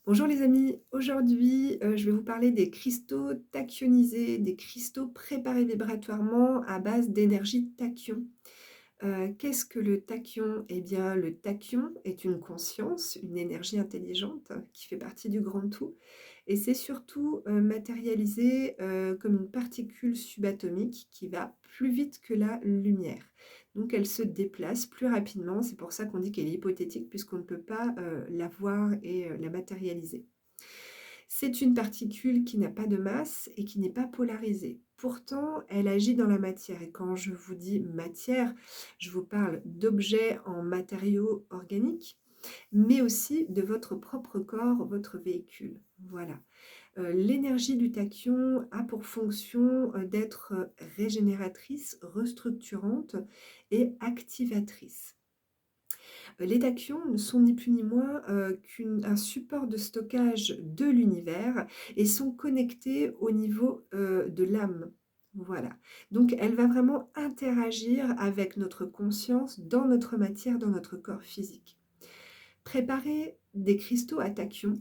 Bonjour les amis, aujourd'hui je vais vous parler des cristaux tachyonisés, des cristaux préparés vibratoirement à base d'énergie tachyon. Qu'est-ce que le tachyon? Eh bien le tachyon est une conscience, une énergie intelligente qui fait partie du grand tout et c'est surtout matérialisé comme une particule subatomique qui va plus vite que la lumière. Donc elle se déplace plus rapidement, c'est pour ça qu'on dit qu'elle est hypothétique puisqu'on ne peut pas la voir et la matérialiser. C'est une particule qui n'a pas de masse et qui n'est pas polarisée. Pourtant, elle agit dans la matière. Et quand je vous dis matière, je vous parle d'objets en matériaux organiques, mais aussi de votre propre corps, votre véhicule. Voilà. L'énergie du tachyon a pour fonction d'être régénératrice, restructurante et activatrice. Les tachyons ne sont ni plus ni moins qu'un support de stockage de l'univers et sont connectés au niveau de l'âme. Voilà. Donc elle va vraiment interagir avec notre conscience dans notre matière, dans notre corps physique. Préparer des cristaux à tachyon,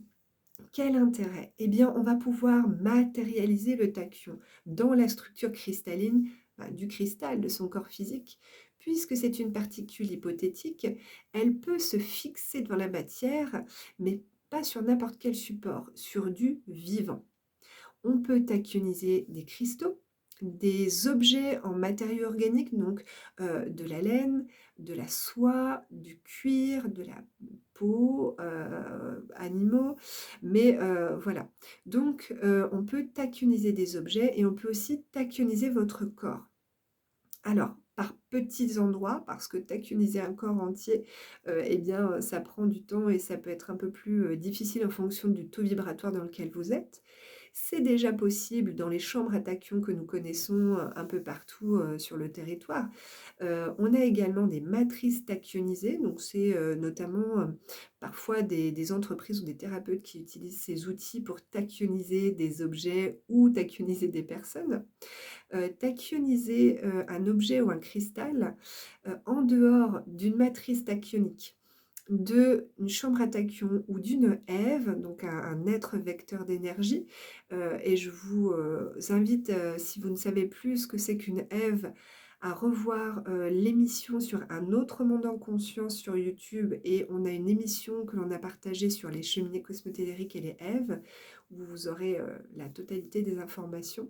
quel intérêt? Eh bien, on va pouvoir matérialiser le tachyon dans la structure cristalline du cristal, de son corps physique. Puisque c'est une particule hypothétique, elle peut se fixer dans la matière, mais pas sur n'importe quel support, sur du vivant. On peut tachyoniser des cristaux, des objets en matériaux organiques, donc de la laine, de la soie, du cuir, de la peau, animaux, mais voilà. Donc on peut tachyoniser des objets et on peut aussi tachyoniser votre corps. Alors, par petits endroits, parce que tachyoniser un corps entier, eh bien, ça prend du temps et ça peut être un peu plus, difficile en fonction du taux vibratoire dans lequel vous êtes. C'est déjà possible dans les chambres à tachyon que nous connaissons, un peu partout, sur le territoire. On a également des matrices tachyonisées, donc c'est, notamment, parfois des entreprises ou des thérapeutes qui utilisent ces outils pour tachyoniser des objets ou tachyoniser des personnes. Tachyoniser, un objet ou un cristal, en dehors d'une matrice tachyonique, d'une chambre à tachyon ou d'une ève, donc un être vecteur d'énergie, et je vous, invite, si vous ne savez plus ce que c'est qu'une ève, à revoir, l'émission sur Un autre monde en conscience sur YouTube et on a une émission que l'on a partagée sur les cheminées cosmotelluriques et les èves, où vous aurez, la totalité des informations.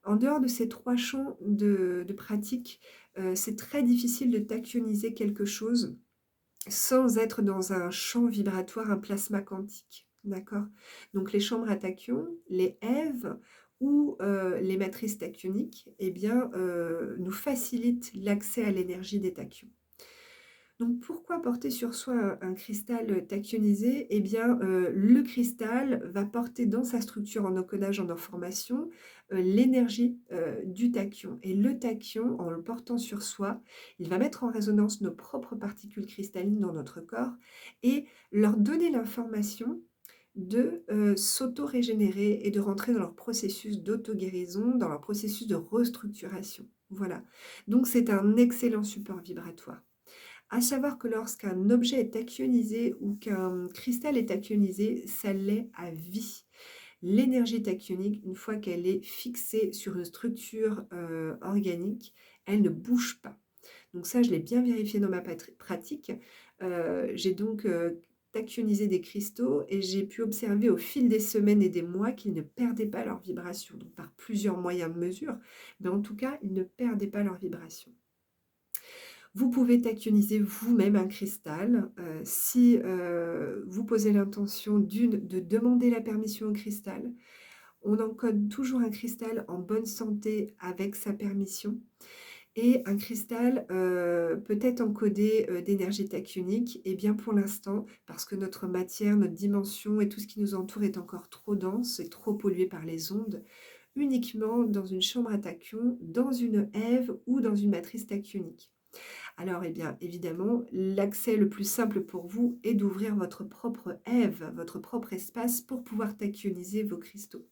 En dehors de ces 3 champs de pratique, c'est très difficile de tachyoniser quelque chose sans être dans un champ vibratoire, un plasma quantique, d'accord? Donc les chambres à tachyon, les èves ou les matrices tachyoniques, eh bien, nous facilitent l'accès à l'énergie des tachyons. Donc pourquoi porter sur soi un cristal tachyonisé? Eh bien, le cristal va porter dans sa structure en encodage, en information, l'énergie, du tachyon et le tachyon, en le portant sur soi, il va mettre en résonance nos propres particules cristallines dans notre corps et leur donner l'information de, s'auto-régénérer et de rentrer dans leur processus d'auto-guérison, dans leur processus de restructuration. Voilà. Donc c'est un excellent support vibratoire. À savoir que lorsqu'un objet est tachyonisé ou qu'un cristal est tachyonisé, ça l'est à vie. L'énergie tachyonique, une fois qu'elle est fixée sur une structure organique, elle ne bouge pas. Donc ça, je l'ai bien vérifié dans ma pratique. J'ai donc tachyonisé des cristaux et j'ai pu observer au fil des semaines et des mois qu'ils ne perdaient pas leur vibration. Donc par plusieurs moyens de mesure, mais en tout cas, ils ne perdaient pas leur vibration. Vous pouvez tachyoniser vous-même un cristal, si, vous posez l'intention de demander la permission au cristal. On encode toujours un cristal en bonne santé avec sa permission et un cristal, peut être encodé, d'énergie tachyonique et bien pour l'instant, parce que notre matière, notre dimension et tout ce qui nous entoure est encore trop dense et trop pollué par les ondes, uniquement dans une chambre à tachyon, dans une ève ou dans une matrice tachyonique. Alors, eh bien, évidemment, l'accès le plus simple pour vous est d'ouvrir votre propre ève, votre propre espace pour pouvoir tachyoniser vos cristaux.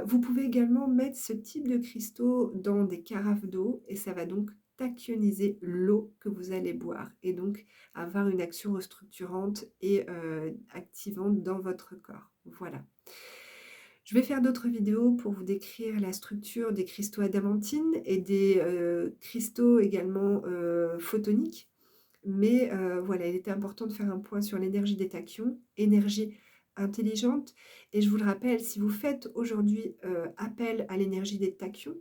Vous pouvez également mettre ce type de cristaux dans des carafes d'eau et ça va donc tachioniser l'eau que vous allez boire et donc avoir une action restructurante et activante dans votre corps. Voilà. Je vais faire d'autres vidéos pour vous décrire la structure des cristaux adamantines et des cristaux également photoniques. Mais voilà, il était important de faire un point sur l'énergie des tachyons, énergie intelligente. Et je vous le rappelle, si vous faites aujourd'hui appel à l'énergie des tachyons,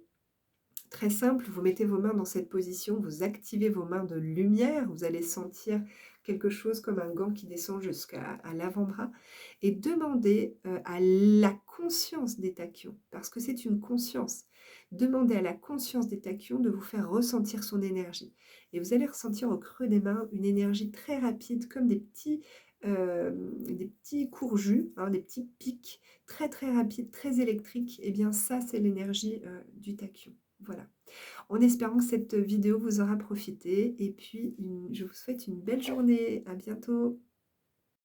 très simple, vous mettez vos mains dans cette position, vous activez vos mains de lumière, vous allez sentir quelque chose comme un gant qui descend jusqu'à l'avant-bras et demandez à la conscience des tachyons, parce que c'est une conscience, demandez à la conscience des tachyons de vous faire ressentir son énergie. Et vous allez ressentir au creux des mains une énergie très rapide, comme des petits courjus, hein, des petits pics très très rapides, très électriques. Et bien ça, c'est l'énergie du tachyon. Voilà. En espérant que cette vidéo vous aura profité et puis je vous souhaite une belle journée. À bientôt.